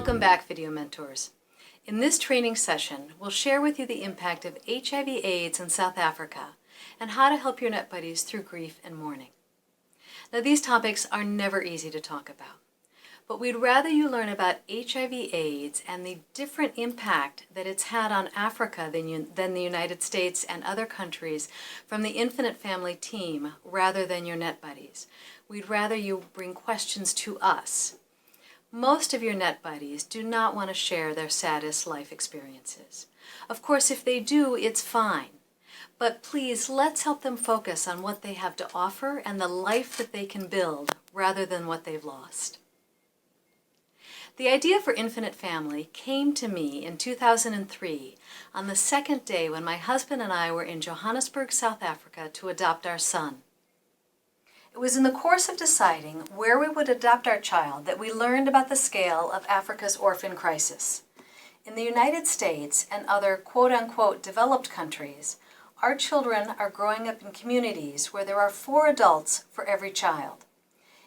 Welcome back, Video Mentors. In this training session, we'll share with you the impact of HIV/AIDS in South Africa and how to help your net buddies through grief and mourning. Now, these topics are never easy to talk about, but we'd rather you learn about HIV/AIDS and the different impact that it's had on Africa than the United States and other countries from the Infinite Family team rather than your net buddies. We'd rather you bring questions to us. Most of your net buddies do not want to share their saddest life experiences. Of course, if they do, it's fine. But please, let's help them focus on what they have to offer and the life that they can build rather than what they've lost. The idea for Infinite Family came to me in 2003 on the second day when my husband and I were in Johannesburg, South Africa to adopt our son. It was in the course of deciding where we would adopt our child that we learned about the scale of Africa's orphan crisis. In the United States and other quote-unquote developed countries, our children are growing up in communities where there are 4 adults for every child.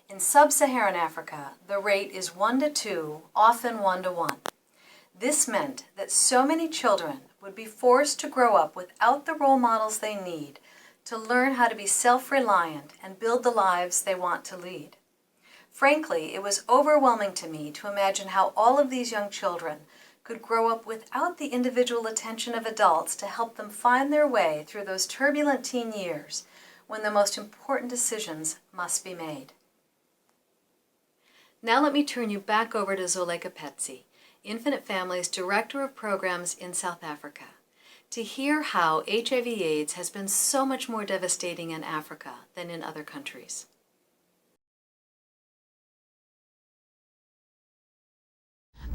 In sub-Saharan Africa, the rate is 1 to 2, often 1 to 1. This meant that so many children would be forced to grow up without the role models they need to learn how to be self-reliant and build the lives they want to lead. Frankly, it was overwhelming to me to imagine how all of these young children could grow up without the individual attention of adults to help them find their way through those turbulent teen years when the most important decisions must be made. Now let me turn you back over to Zoleka Petsi, Infinite Family's Director of Programs in South Africa, to hear how HIV/AIDS has been so much more devastating in Africa than in other countries.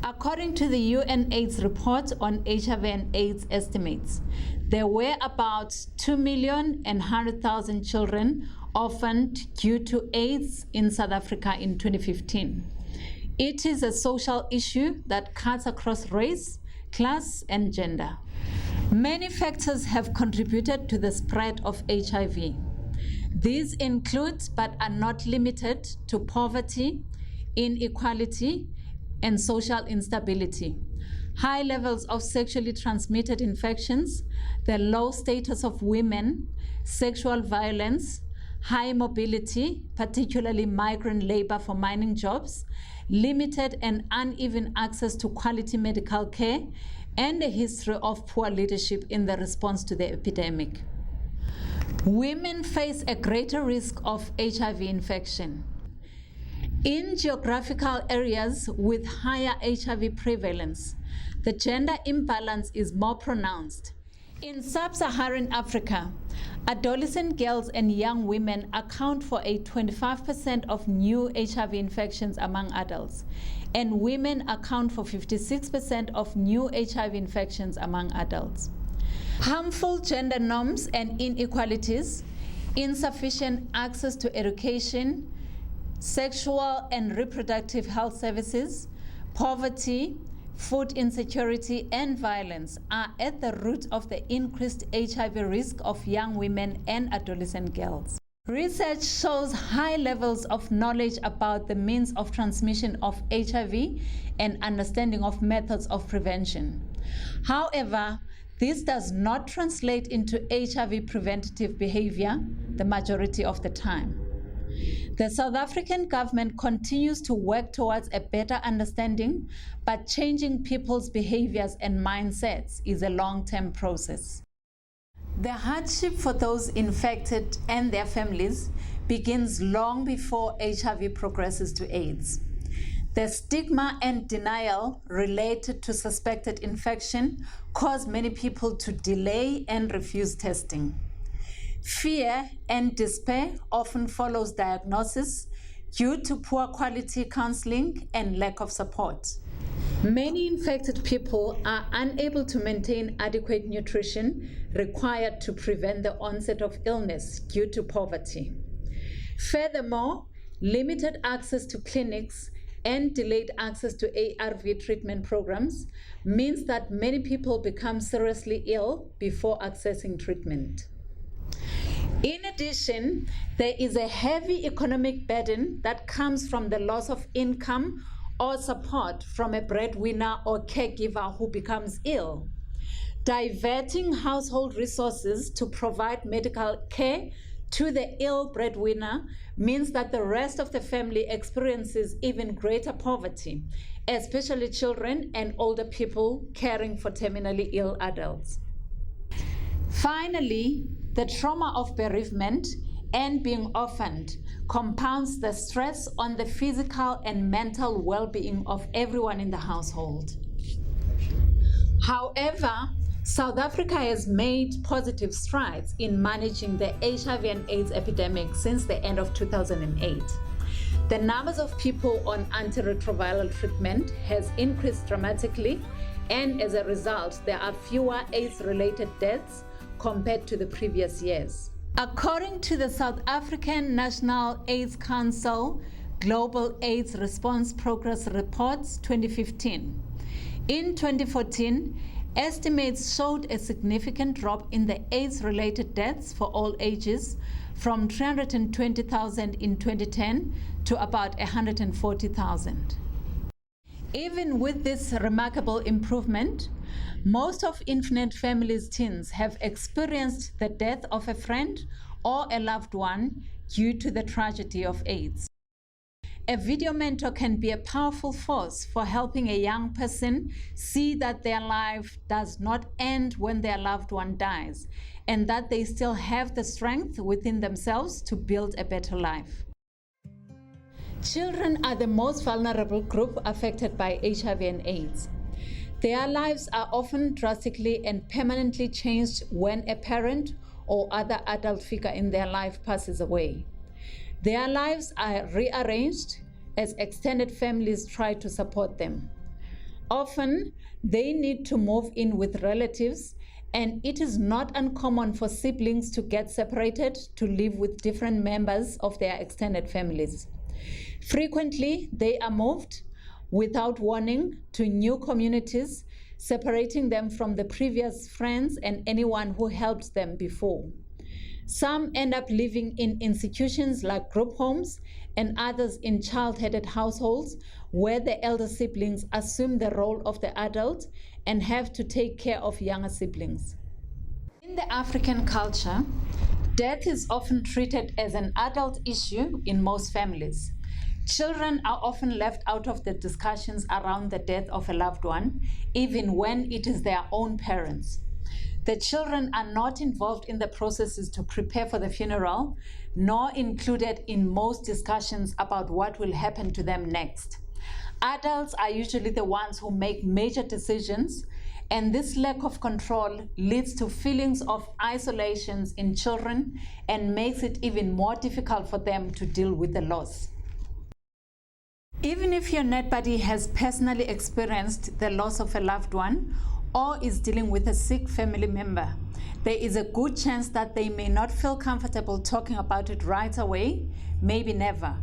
According to the UNAIDS report on HIV and AIDS estimates, there were about 2,100,000 children orphaned due to AIDS in South Africa in 2015. It is a social issue that cuts across race, class, and gender. Many factors have contributed to the spread of HIV. These include, but are not limited to, poverty, inequality, and social instability, high levels of sexually transmitted infections, the low status of women, sexual violence, high mobility, particularly migrant labor for mining jobs, limited and uneven access to quality medical care, and a history of poor leadership in the response to the epidemic. Women face a greater risk of HIV infection. In geographical areas with higher HIV prevalence, the gender imbalance is more pronounced. In sub-Saharan Africa, adolescent girls and young women account for 25% of new HIV infections among adults, and women account for 56% of new HIV infections among adults. Harmful gender norms and inequalities, insufficient access to education, sexual and reproductive health services, poverty, food insecurity, and violence are at the root of the increased HIV risk of young women and adolescent girls. Research shows high levels of knowledge about the means of transmission of HIV and understanding of methods of prevention. However, this does not translate into HIV preventative behavior the majority of the time. The South African government continues to work towards a better understanding, but changing people's behaviors and mindsets is a long-term process. The hardship for those infected and their families begins long before HIV progresses to AIDS. The stigma and denial related to suspected infection cause many people to delay and refuse testing. Fear and despair often follows diagnosis due to poor quality counseling and lack of support. Many infected people are unable to maintain adequate nutrition required to prevent the onset of illness due to poverty. Furthermore, limited access to clinics and delayed access to ARV treatment programs means that many people become seriously ill before accessing treatment. In addition, there is a heavy economic burden that comes from the loss of income or support from a breadwinner or caregiver who becomes ill. Diverting household resources to provide medical care to the ill breadwinner means that the rest of the family experiences even greater poverty, especially children and older people caring for terminally ill adults. Finally, the trauma of bereavement and being orphaned compounds the stress on the physical and mental well-being of everyone in the household. However, South Africa has made positive strides in managing the HIV and AIDS epidemic since the end of 2008. The numbers of people on antiretroviral treatment has increased dramatically, and as a result, there are fewer AIDS-related deaths compared to the previous years. According to the South African National AIDS Council Global AIDS Response Progress Reports 2015, in 2014, estimates showed a significant drop in the AIDS-related deaths for all ages from 320,000 in 2010 to about 140,000. Even with this remarkable improvement, most of Infinite Families teens have experienced the death of a friend or a loved one due to the tragedy of AIDS. A video mentor can be a powerful force for helping a young person see that their life does not end when their loved one dies, and that they still have the strength within themselves to build a better life. Children are the most vulnerable group affected by HIV and AIDS. Their lives are often drastically and permanently changed when a parent or other adult figure in their life passes away. Their lives are rearranged as extended families try to support them. Often, they need to move in with relatives, and it is not uncommon for siblings to get separated to live with different members of their extended families. Frequently, they are moved without warning to new communities, separating them from the previous friends and anyone who helped them before. Some end up living in institutions like group homes, and others in child-headed households where the elder siblings assume the role of the adult and have to take care of younger siblings. In the African culture, death is often treated as an adult issue in most families. Children are often left out of the discussions around the death of a loved one, even when it is their own parents. The children are not involved in the processes to prepare for the funeral, nor included in most discussions about what will happen to them next. Adults are usually the ones who make major decisions, and this lack of control leads to feelings of isolation in children and makes it even more difficult for them to deal with the loss. Even if your net buddy has personally experienced the loss of a loved one or is dealing with a sick family member, there is a good chance that they may not feel comfortable talking about it right away, maybe never.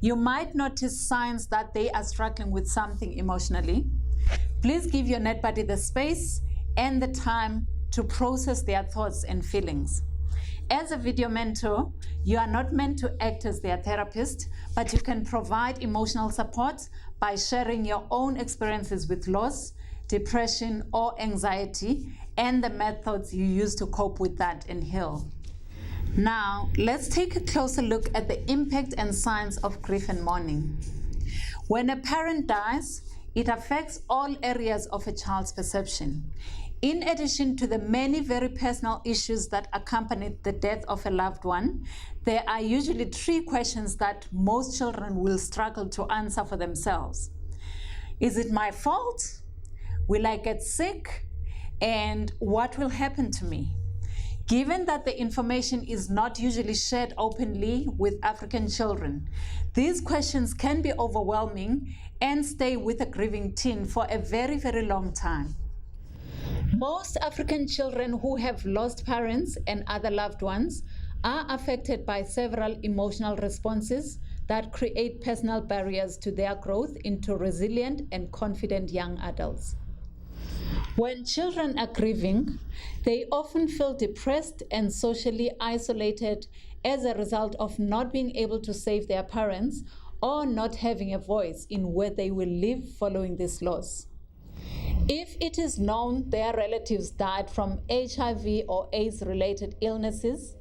You might notice signs that they are struggling with something emotionally. Please give your net buddy the space and the time to process their thoughts and feelings. As a video mentor, you are not meant to act as their therapist, but you can provide emotional support by sharing your own experiences with loss, depression, or anxiety, and the methods you use to cope with that and heal. Now, let's take a closer look at the impact and signs of grief and mourning. When a parent dies, it affects all areas of a child's perception. In addition to the many very personal issues that accompany the death of a loved one, there are usually 3 questions that most children will struggle to answer for themselves. Is it my fault? Will I get sick? And what will happen to me? Given that the information is not usually shared openly with African children, these questions can be overwhelming and stay with a grieving teen for a very, very long time. Most African children who have lost parents and other loved ones are affected by several emotional responses that create personal barriers to their growth into resilient and confident young adults. When children are grieving, they often feel depressed and socially isolated as a result of not being able to save their parents or not having a voice in where they will live following this loss. If it is known their relatives died from HIV or AIDS-related illnesses,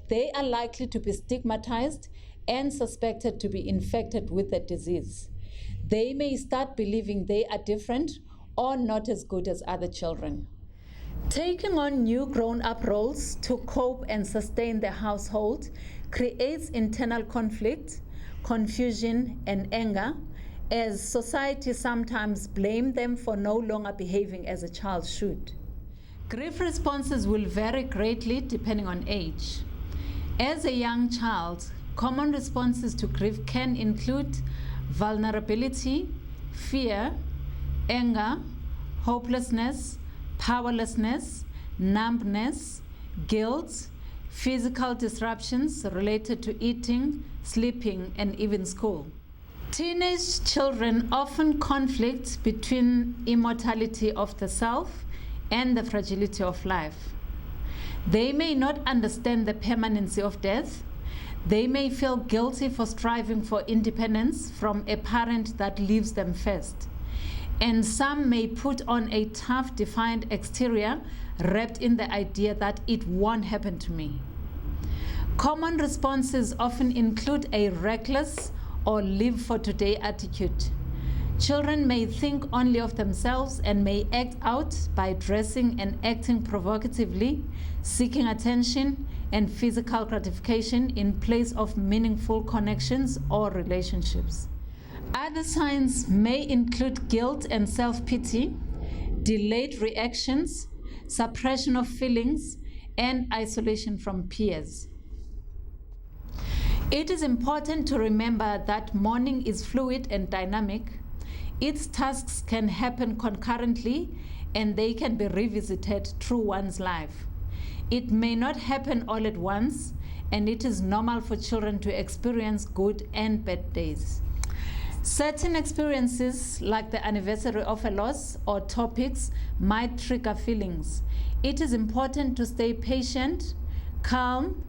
they are likely to be stigmatized and suspected to be infected with the disease. They may start believing they are different or not as good as other children. Taking on new grown-up roles to cope and sustain the household creates internal conflict, confusion, and anger, as society sometimes blame them for no longer behaving as a child should. Grief responses will vary greatly depending on age. As a young child, common responses to grief can include vulnerability, fear, anger, hopelessness, powerlessness, numbness, guilt, physical disruptions related to eating, sleeping, and even school. Teenage children often conflict between immortality of the self and the fragility of life. They may not understand the permanency of death. They may feel guilty for striving for independence from a parent that leaves them first. And some may put on a tough, defiant exterior wrapped in the idea that it won't happen to me. Common responses often include a reckless or live for today attitude. Children may think only of themselves and may act out by dressing and acting provocatively, seeking attention and physical gratification in place of meaningful connections or relationships. Other signs may include guilt and self-pity, delayed reactions, suppression of feelings, and isolation from peers. It is important to remember that mourning is fluid and dynamic. Its tasks can happen concurrently and they can be revisited through one's life. It may not happen all at once, and it is normal for children to experience good and bad days. Certain experiences, like the anniversary of a loss or topics, might trigger feelings. It is important to stay patient, calm,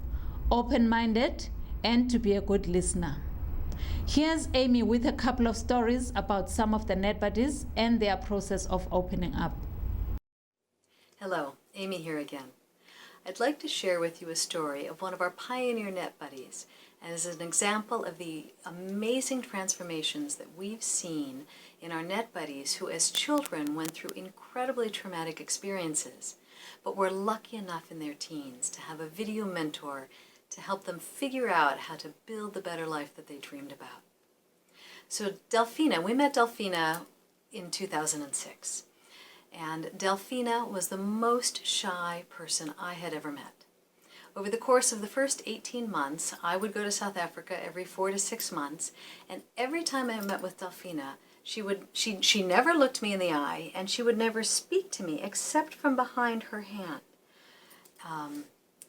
open-minded, and to be a good listener. Here's Amy with a couple of stories about some of the NetBuddies and their process of opening up. Hello, Amy here again. I'd like to share with you a story of one of our pioneer NetBuddies, and as an example of the amazing transformations that we've seen in our NetBuddies who as children went through incredibly traumatic experiences, but were lucky enough in their teens to have a video mentor to help them figure out how to build the better life that they dreamed about. So Delphina, we met Delphina in 2006. And Delphina was the most shy person I had ever met. Over the course of the first 18 months, I would go to South Africa every 4 to 6 months, and every time I met with Delphina, she never looked me in the eye, and she would never speak to me except from behind her hand.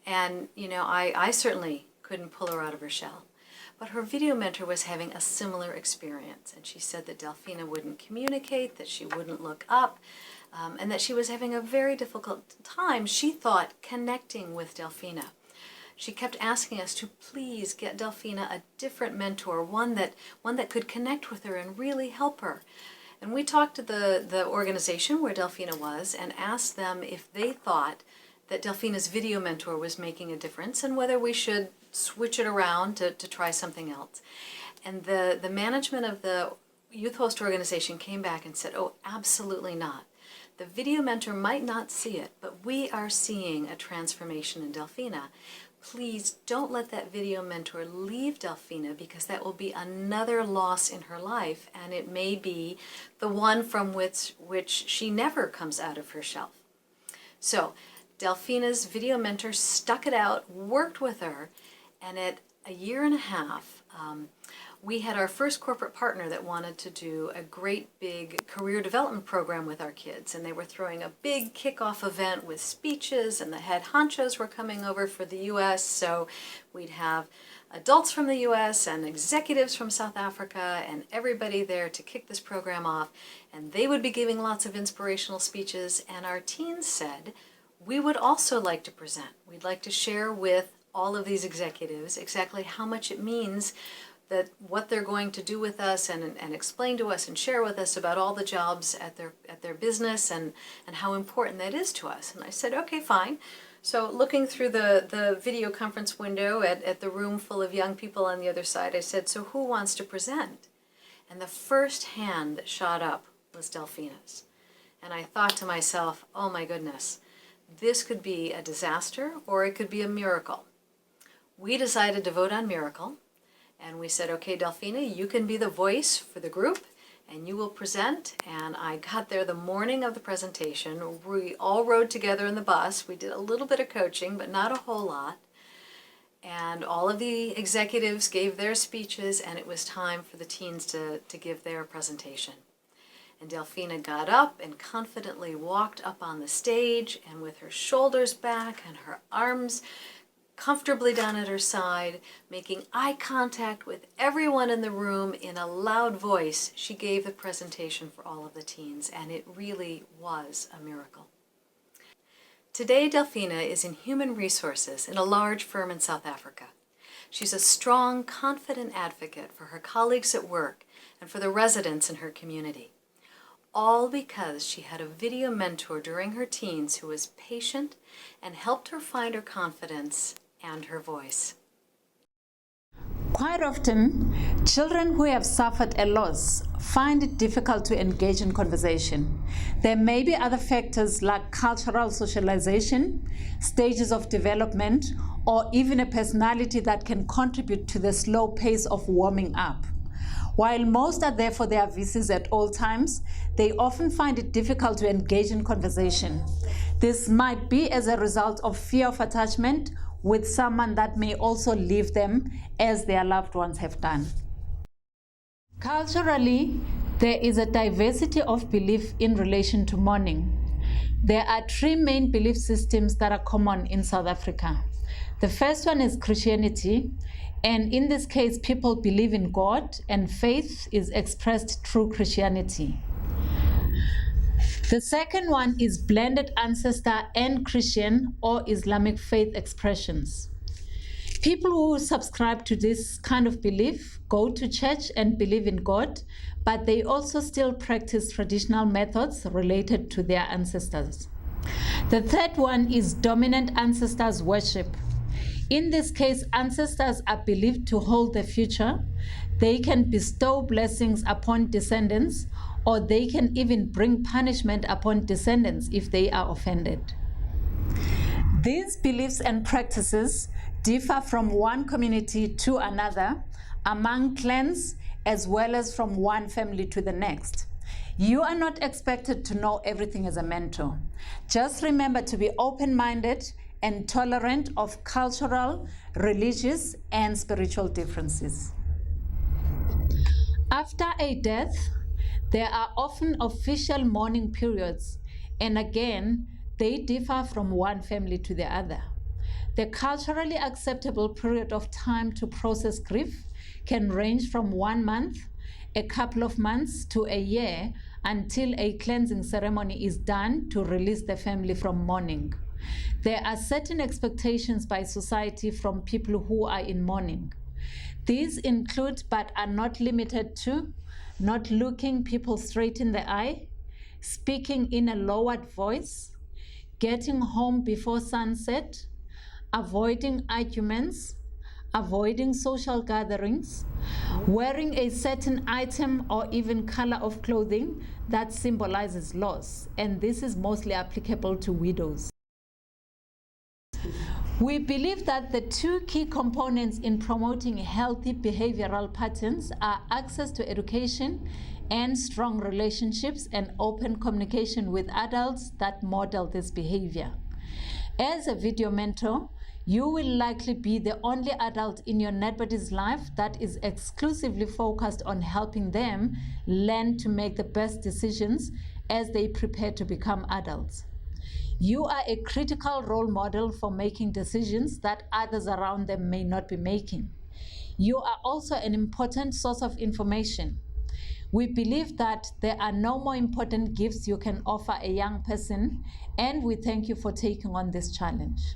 And, you know, I certainly couldn't pull her out of her shell. But her video mentor was having a similar experience, and she said that Delphina wouldn't communicate, that she wouldn't look up, and that she was having a very difficult time, she thought, connecting with Delphina. She kept asking us to please get Delphina a different mentor, one that could connect with her and really help her. And we talked to the organization where Delphina was and asked them if they thought that Delphina's video mentor was making a difference and whether we should switch it around to try something else. And the management of the Youth Host organization came back and said, oh, absolutely not. The video mentor might not see it, but we are seeing a transformation in Delphina. Please don't let that video mentor leave Delphina, because that will be another loss in her life, and it may be the one from which she never comes out of her shelf. So Delphina's video mentor stuck it out, worked with her, and at a year and a half, we had our first corporate partner that wanted to do a great big career development program with our kids, and they were throwing a big kickoff event with speeches, and the head honchos were coming over for the US, so we'd have adults from the US and executives from South Africa and everybody there to kick this program off, and they would be giving lots of inspirational speeches, and our teens said, we would also like to present. We'd like to share with all of these executives exactly how much it means that what they're going to do with us and explain to us and share with us about all the jobs at their business and how important that is to us. And I said, okay, fine. So looking through the video conference window at the room full of young people on the other side, I said, so who wants to present? And the first hand that shot up was Delfina's. And I thought to myself, oh my goodness, this could be a disaster or it could be a miracle. We decided to vote on miracle. And we said, okay, Delfina, you can be the voice for the group and you will present. And I got there the morning of the presentation. We all rode together in the bus. We did a little bit of coaching, but not a whole lot. And all of the executives gave their speeches, and it was time for the teens to give their presentation. And Delfina got up and confidently walked up on the stage, and with her shoulders back and her arms comfortably down at her side, making eye contact with everyone in the room in a loud voice, she gave the presentation for all of the teens, and it really was a miracle. Today, Delfina is in human resources in a large firm in South Africa. She's a strong, confident advocate for her colleagues at work and for the residents in her community, all because she had a video mentor during her teens who was patient and helped her find her confidence and her voice. Quite often, children who have suffered a loss find it difficult to engage in conversation. There may be other factors like cultural socialization, stages of development, or even a personality that can contribute to the slow pace of warming up. While most are there for their VCs at all times, they often find it difficult to engage in conversation. This might be as a result of fear of attachment with someone that may also leave them as their loved ones have done. Culturally, there is a diversity of belief in relation to mourning. There are three main belief systems that are common in South Africa. The first one is Christianity, and in this case, people believe in God, and faith is expressed through Christianity. The second one is blended ancestor and Christian or Islamic faith expressions. People who subscribe to this kind of belief go to church and believe in God, but they also still practice traditional methods related to their ancestors. The third one is dominant ancestors worship. In this case, ancestors are believed to hold the future. They can bestow blessings upon descendants, or they can even bring punishment upon descendants if they are offended. These beliefs and practices differ from one community to another, among clans, as well as from one family to the next. You are not expected to know everything as a mentor. Just remember to be open-minded and tolerant of cultural, religious, and spiritual differences. After a death, there are often official mourning periods, and again, they differ from one family to the other. The culturally acceptable period of time to process grief can range from 1 month, a couple of months, to a year, until a cleansing ceremony is done to release the family from mourning. There are certain expectations by society from people who are in mourning. These include, but are not limited to, not looking people straight in the eye, speaking in a lowered voice, getting home before sunset, avoiding arguments, avoiding social gatherings, wearing a certain item or even color of clothing that symbolizes loss, and this is mostly applicable to widows. We believe that the two key components in promoting healthy behavioral patterns are access to education and strong relationships and open communication with adults that model this behavior. As a video mentor, you will likely be the only adult in your NetBuddy's life that is exclusively focused on helping them learn to make the best decisions as they prepare to become adults. You are a critical role model for making decisions that others around them may not be making. You are also an important source of information. We believe that there are no more important gifts you can offer a young person, and we thank you for taking on this challenge.